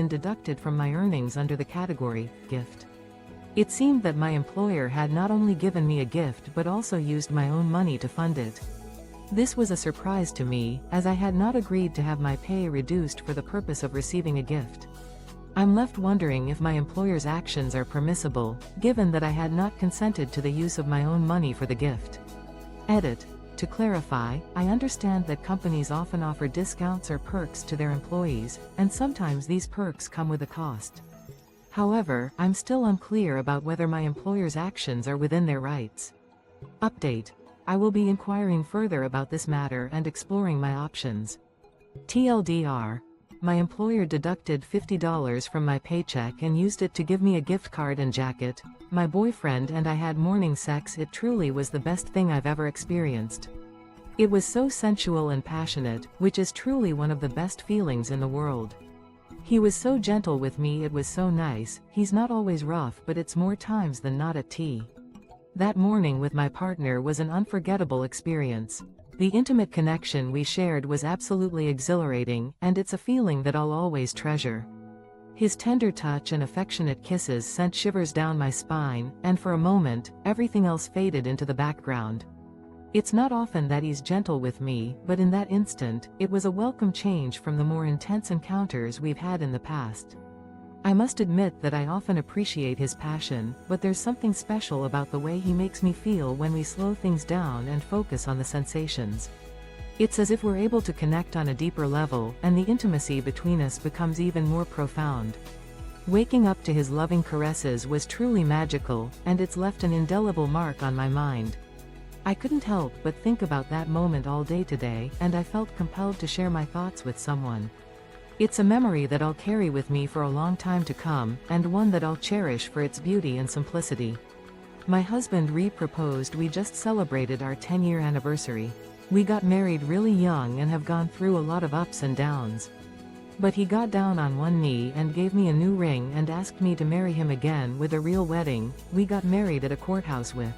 been deducted from my earnings under the category, gift. It seemed that my employer had not only given me a gift but also used my own money to fund it. This was a surprise to me, as I had not agreed to have my pay reduced for the purpose of receiving a gift. I'm left wondering if my employer's actions are permissible, given that I had not consented to the use of my own money for the gift. Edit. To clarify, I understand that companies often offer discounts or perks to their employees, and sometimes these perks come with a cost. However, I'm still unclear about whether my employer's actions are within their rights. Update. I will be inquiring further about this matter and exploring my options. TLDR. My employer deducted $50 from my paycheck and used it to give me a gift card and jacket. My boyfriend and I had morning sex. It truly was the best thing I've ever experienced. It was so sensual and passionate, which is truly one of the best feelings in the world. He was so gentle with me, it was so nice. He's not always rough, but it's more times than not at tea. That morning with my partner was an unforgettable experience. The intimate connection we shared was absolutely exhilarating, and it's a feeling that I'll always treasure. His tender touch and affectionate kisses sent shivers down my spine, and for a moment, everything else faded into the background. It's not often that he's gentle with me, but in that instant, it was a welcome change from the more intense encounters we've had in the past. I must admit that I often appreciate his passion, but there's something special about the way he makes me feel when we slow things down and focus on the sensations. It's as if we're able to connect on a deeper level, and the intimacy between us becomes even more profound. Waking up to his loving caresses was truly magical, and it's left an indelible mark on my mind. I couldn't help but think about that moment all day today, and I felt compelled to share my thoughts with someone. It's a memory that I'll carry with me for a long time to come, and one that I'll cherish for its beauty and simplicity. My husband re-proposed. We just celebrated our 10-year anniversary. We got married really young and have gone through a lot of ups and downs. But he got down on one knee and gave me a new ring and asked me to marry him again with a real wedding. We got married at a courthouse with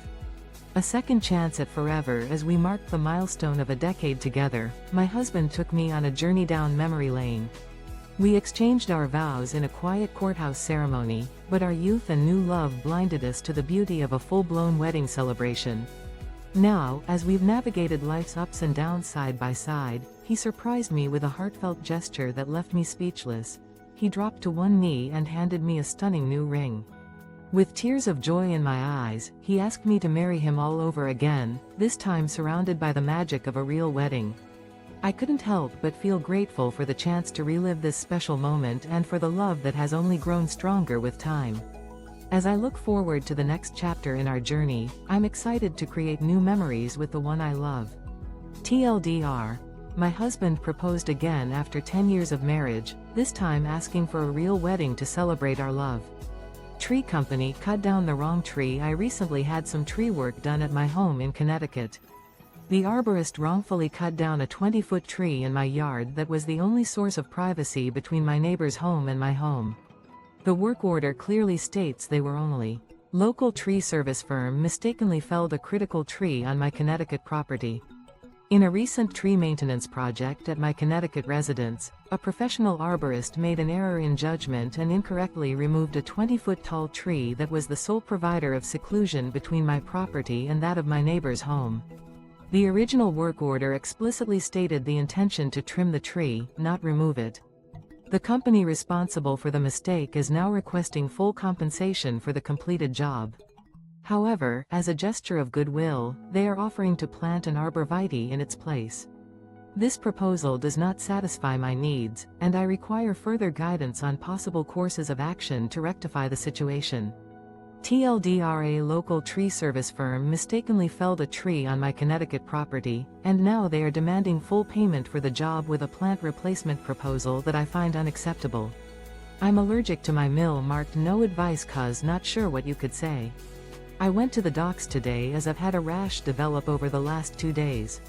a second chance at forever. As we marked the milestone of a decade together, my husband took me on a journey down memory lane. We exchanged our vows in a quiet courthouse ceremony, but our youth and new love blinded us to the beauty of a full-blown wedding celebration. Now, as we've navigated life's ups and downs side by side, he surprised me with a heartfelt gesture that left me speechless. He dropped to one knee and handed me a stunning new ring. With tears of joy in my eyes, he asked me to marry him all over again, this time surrounded by the magic of a real wedding. I couldn't help but feel grateful for the chance to relive this special moment and for the love that has only grown stronger with time. As I look forward to the next chapter in our journey, I'm excited to create new memories with the one I love. TLDR. My husband proposed again after 10 years of marriage, this time asking for a real wedding to celebrate our love. Tree company cut down the wrong tree. I recently had some tree work done at my home in Connecticut. The arborist wrongfully cut down a 20-foot tree in my yard that was the only source of privacy between my neighbor's home and my home. The work order clearly states they were only. Local tree service firm mistakenly felled a critical tree on my Connecticut property. In a recent tree maintenance project at my Connecticut residence, a professional arborist made an error in judgment and incorrectly removed a 20-foot tall tree that was the sole provider of seclusion between my property and that of my neighbor's home. The original work order explicitly stated the intention to trim the tree, not remove it. The company responsible for the mistake is now requesting full compensation for the completed job. However, as a gesture of goodwill, they are offering to plant an arborvitae in its place. This proposal does not satisfy my needs, and I require further guidance on possible courses of action to rectify the situation. TLDR. A local tree service firm mistakenly felled a tree on my Connecticut property, and now they are demanding full payment for the job with a plant replacement proposal that I find unacceptable. I'm allergic to my mill marked no advice cuz not sure what you could say. I went to the docs today as I've had a rash develop over the last 2 days.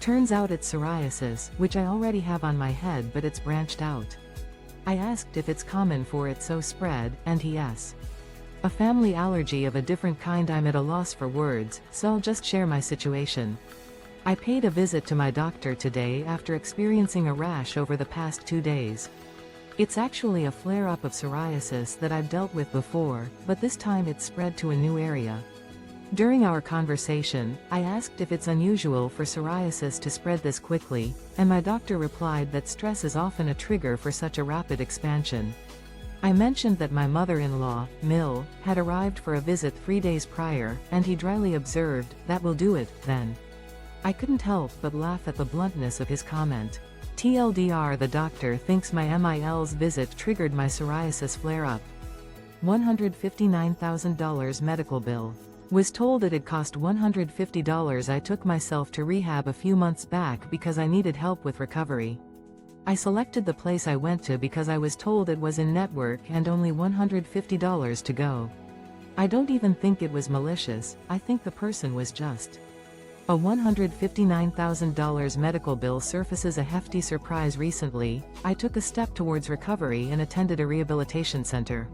Turns out it's psoriasis, which I already have on my head, but it's branched out. I asked if it's common for it so spread, and he yes. A family allergy of a different kind. I'm at a loss for words, so I'll just share my situation. I paid a visit to my doctor today after experiencing a rash over the past 2 days. It's actually a flare-up of psoriasis that I've dealt with before, but this time it's spread to a new area. During our conversation, I asked if it's unusual for psoriasis to spread this quickly, and my doctor replied that stress is often a trigger for such a rapid expansion. I mentioned that my mother-in-law, Mill, had arrived for a visit 3 days prior, and he dryly observed, "That will do it, then." I couldn't help but laugh at the bluntness of his comment. TLDR, the doctor thinks my MIL's visit triggered my psoriasis flare-up. $159,000 medical bill. Was told it'd cost $150. I took myself to rehab a few months back because I needed help with recovery. I selected the place I went to because I was told it was in network and only $150 to go. I don't even think it was malicious, I think the person was just. A $159,000 medical bill surfaces a hefty surprise. Recently, I took a step towards recovery and attended a rehabilitation center.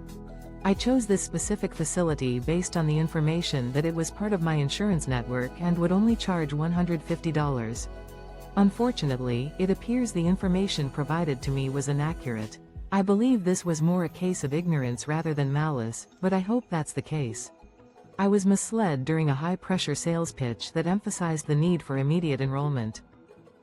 I chose this specific facility based on the information that it was part of my insurance network and would only charge $150. Unfortunately, it appears the information provided to me was inaccurate. I believe this was more a case of ignorance rather than malice, but I hope that's the case. I was misled during a high-pressure sales pitch that emphasized the need for immediate enrollment.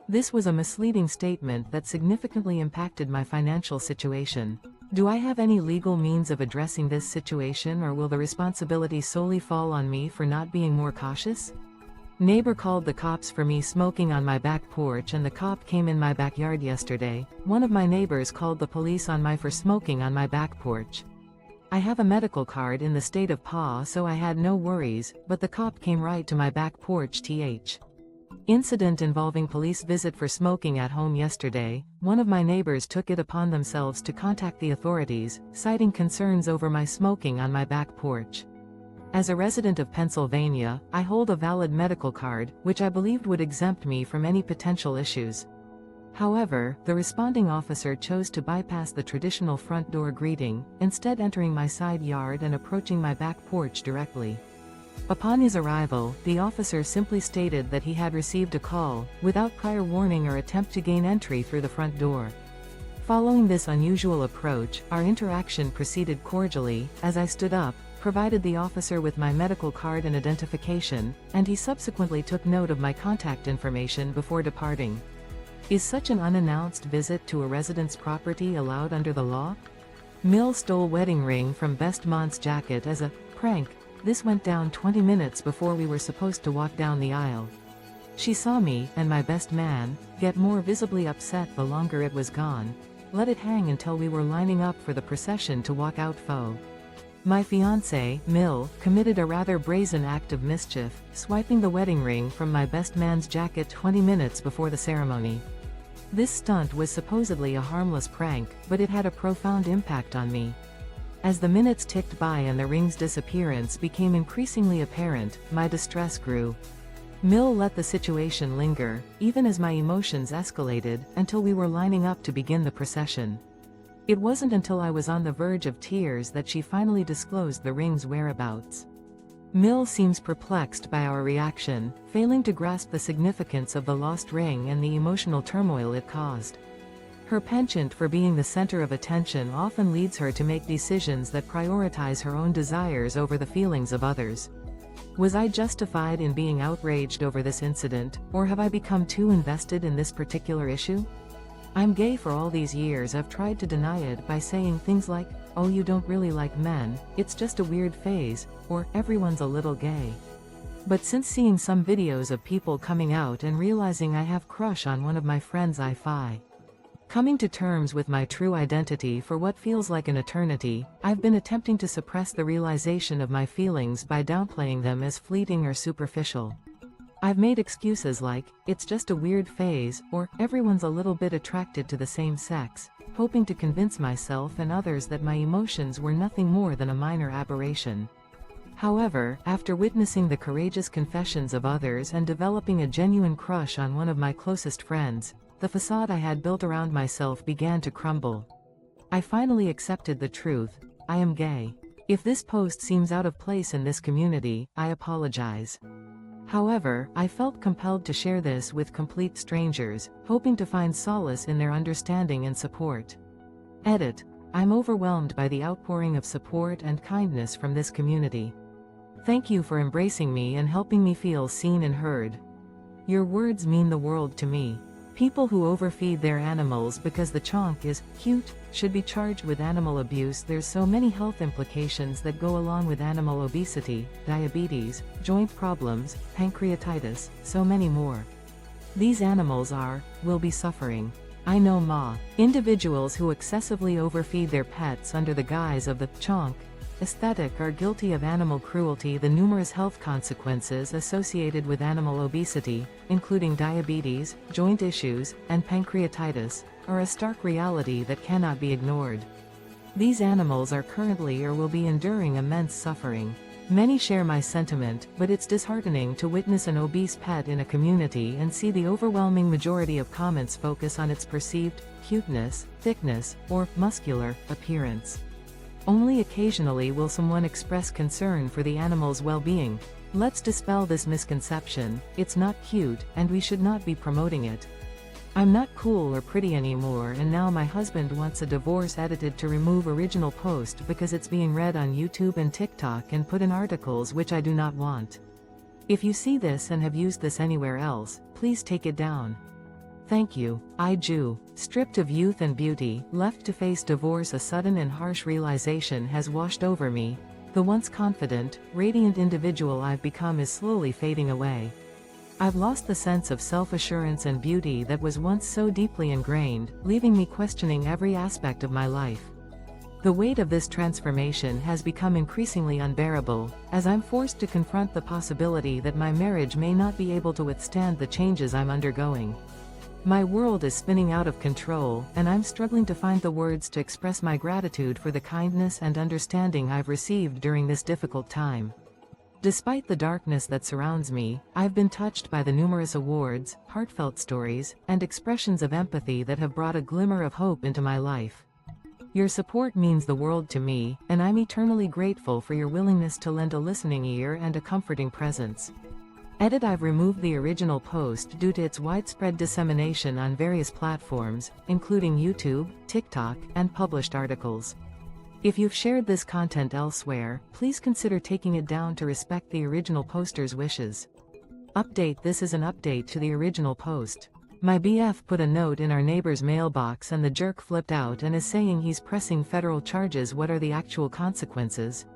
This was a misleading statement that significantly impacted my financial situation. Do I have any legal means of addressing this situation, or will the responsibility solely fall on me for not being more cautious? Neighbor called the cops for me smoking on my back porch, and the cop came in my backyard yesterday. One of my neighbors called the police on me for smoking on my back porch. I have a medical card in the state of PA, so I had no worries, but the cop came right to my back porch. Incident involving police visit for smoking at home yesterday. One of my neighbors took it upon themselves to contact the authorities, citing concerns over my smoking on my back porch. As a resident of Pennsylvania, I hold a valid medical card, which I believed would exempt me from any potential issues. However, the responding officer chose to bypass the traditional front door greeting, instead entering my side yard and approaching my back porch directly. Upon his arrival, the officer simply stated that he had received a call, without prior warning or attempt to gain entry through the front door. Following this unusual approach, our interaction proceeded cordially. As I stood up, provided the officer with my medical card and identification, and he subsequently took note of my contact information before departing. Is such an unannounced visit to a resident's property allowed under the law? Mill stole wedding ring from best man's jacket as a prank. This went down 20 minutes before we were supposed to walk down the aisle. She saw me, and my best man, get more visibly upset the longer it was gone. Let it hang until we were lining up for the procession to walk out. My fiancé, Mill, committed a rather brazen act of mischief, swiping the wedding ring from my best man's jacket 20 minutes before the ceremony. This stunt was supposedly a harmless prank, but it had a profound impact on me. As the minutes ticked by and the ring's disappearance became increasingly apparent, my distress grew. Mill let the situation linger, even as my emotions escalated, until we were lining up to begin the procession. It wasn't until I was on the verge of tears that she finally disclosed the ring's whereabouts. Mill seems perplexed by our reaction, failing to grasp the significance of the lost ring and the emotional turmoil it caused. Her penchant for being the center of attention often leads her to make decisions that prioritize her own desires over the feelings of others. Was I justified in being outraged over this incident, or have I become too invested in this particular issue? I'm gay. For all these years I've tried to deny it by saying things like, "Oh, you don't really like men, it's just a weird phase," or "Everyone's a little gay." But since seeing some videos of people coming out and realizing I have crush on one of my friends, coming to terms with my true identity for what feels like an eternity, I've been attempting to suppress the realization of my feelings by downplaying them as fleeting or superficial. I've made excuses like, "It's just a weird phase," or "Everyone's a little bit attracted to the same sex," hoping to convince myself and others that my emotions were nothing more than a minor aberration. However, after witnessing the courageous confessions of others and developing a genuine crush on one of my closest friends, the facade I had built around myself began to crumble. I finally accepted the truth: I am gay. If this post seems out of place in this community, I apologize. However, I felt compelled to share this with complete strangers, hoping to find solace in their understanding and support. Edit. I'm overwhelmed by the outpouring of support and kindness from this community. Thank you for embracing me and helping me feel seen and heard. Your words mean the world to me. People who overfeed their animals because the chonk is cute should be charged with animal abuse. There's so many health implications that go along with animal obesity, diabetes, joint problems, pancreatitis, so many more. These animals will be suffering. I know individuals who excessively overfeed their pets under the guise of the chonk aesthetic are guilty of animal cruelty. The numerous health consequences associated with animal obesity, including diabetes, joint issues, and pancreatitis, are a stark reality that cannot be ignored. These animals are currently or will be enduring immense suffering. Many share my sentiment, but it's disheartening to witness an obese pet in a community and see the overwhelming majority of comments focus on its perceived cuteness, thickness, or muscular appearance. Only occasionally will someone express concern for the animal's well-being. Let's dispel this misconception. It's not cute, and we should not be promoting it. I'm not cool or pretty anymore, and now my husband wants a divorce edited to remove original post because it's being read on YouTube and TikTok and put in articles which I do not want. If you see this and have used this anywhere else, please take it down. Thank you. AITA. Stripped of youth and beauty, left to face divorce, a sudden and harsh realization has washed over me. The once confident, radiant individual I've become is slowly fading away. I've lost the sense of self-assurance and beauty that was once so deeply ingrained, leaving me questioning every aspect of my life. The weight of this transformation has become increasingly unbearable, as I'm forced to confront the possibility that my marriage may not be able to withstand the changes I'm undergoing. My world is spinning out of control, and I'm struggling to find the words to express my gratitude for the kindness and understanding I've received during this difficult time. Despite the darkness that surrounds me, I've been touched by the numerous awards, heartfelt stories, and expressions of empathy that have brought a glimmer of hope into my life. Your support means the world to me, and I'm eternally grateful for your willingness to lend a listening ear and a comforting presence. Edit. I've removed the original post due to its widespread dissemination on various platforms, including YouTube, TikTok, and published articles. If you've shared this content elsewhere, please consider taking it down to respect the original poster's wishes. Update. This is an update to the original post. My BF put a note in our neighbor's mailbox and the jerk flipped out and is saying he's pressing federal charges. What are the actual consequences?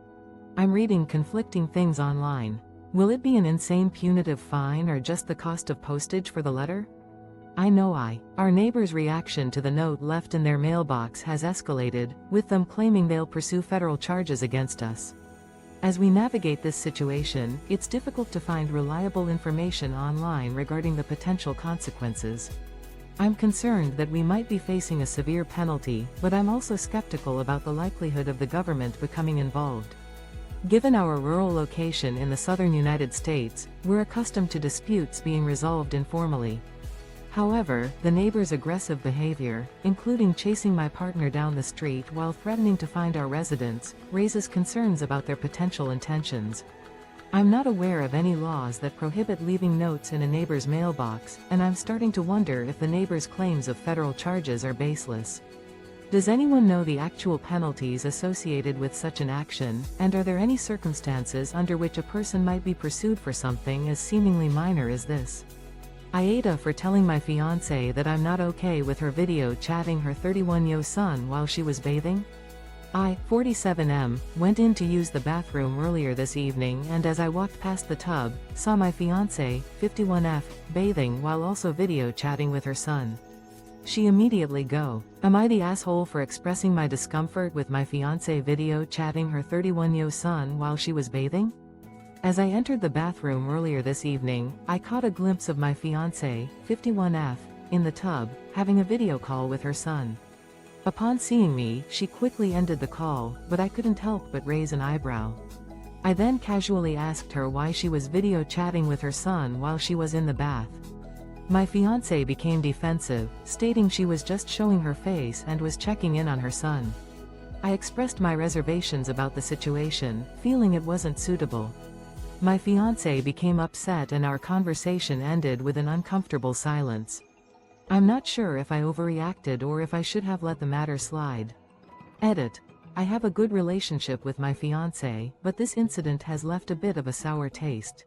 I'm reading conflicting things online. Will it be an insane punitive fine or just the cost of postage for the letter? I know our neighbor's reaction to the note left in their mailbox has escalated, with them claiming they'll pursue federal charges against us. As we navigate this situation, it's difficult to find reliable information online regarding the potential consequences. I'm concerned that we might be facing a severe penalty, but I'm also skeptical about the likelihood of the government becoming involved. Given our rural location in the southern United States, we're accustomed to disputes being resolved informally. However, the neighbor's aggressive behavior, including chasing my partner down the street while threatening to find our residence, raises concerns about their potential intentions. I'm not aware of any laws that prohibit leaving notes in a neighbor's mailbox, and I'm starting to wonder if the neighbor's claims of federal charges are baseless. Does anyone know the actual penalties associated with such an action, and are there any circumstances under which a person might be pursued for something as seemingly minor as this? AITA. For telling my fiancé that I'm not okay with her video chatting her 31-year-old son while she was bathing? I, 47M, went in to use the bathroom earlier this evening and as I walked past the tub, saw my fiancé, 51F, bathing while also video chatting with her son. She immediately go, am I the asshole for expressing my discomfort with my fiancé video chatting her 31-year-old son while she was bathing? As I entered the bathroom earlier this evening, I caught a glimpse of my fiancé, 51F, in the tub, having a video call with her son. Upon seeing me, she quickly ended the call, but I couldn't help but raise an eyebrow. I then casually asked her why she was video chatting with her son while she was in the bath. My fiancé became defensive, stating she was just showing her face and was checking in on her son. I expressed my reservations about the situation, feeling it wasn't suitable. My fiancé became upset and our conversation ended with an uncomfortable silence. I'm not sure if I overreacted or if I should have let the matter slide. Edit. I have a good relationship with my fiancé, but this incident has left a bit of a sour taste.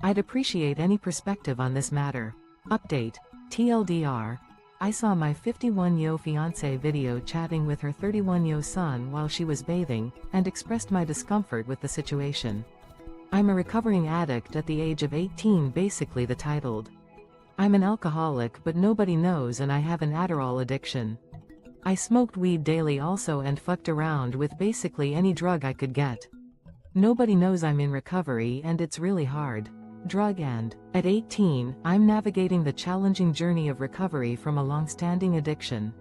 I'd appreciate any perspective on this matter. Update. TLDR. I saw my 51-yo fiancé video chatting with her 31-yo son while she was bathing, and expressed my discomfort with the situation. I'm a recovering addict at the age of 18, basically the titled. I'm an alcoholic but nobody knows, and I have an Adderall addiction. I smoked weed daily also and fucked around with basically any drug I could get. Nobody knows I'm in recovery and it's really hard. Drug and, at 18, I'm navigating the challenging journey of recovery from a long-standing addiction.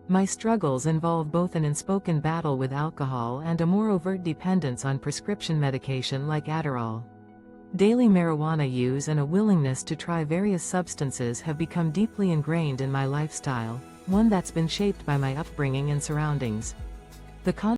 My struggles involve both an unspoken battle with alcohol and a more overt dependence on prescription medication like Adderall. Daily marijuana use and a willingness to try various substances have become deeply ingrained in my lifestyle, one that's been shaped by my upbringing and surroundings. The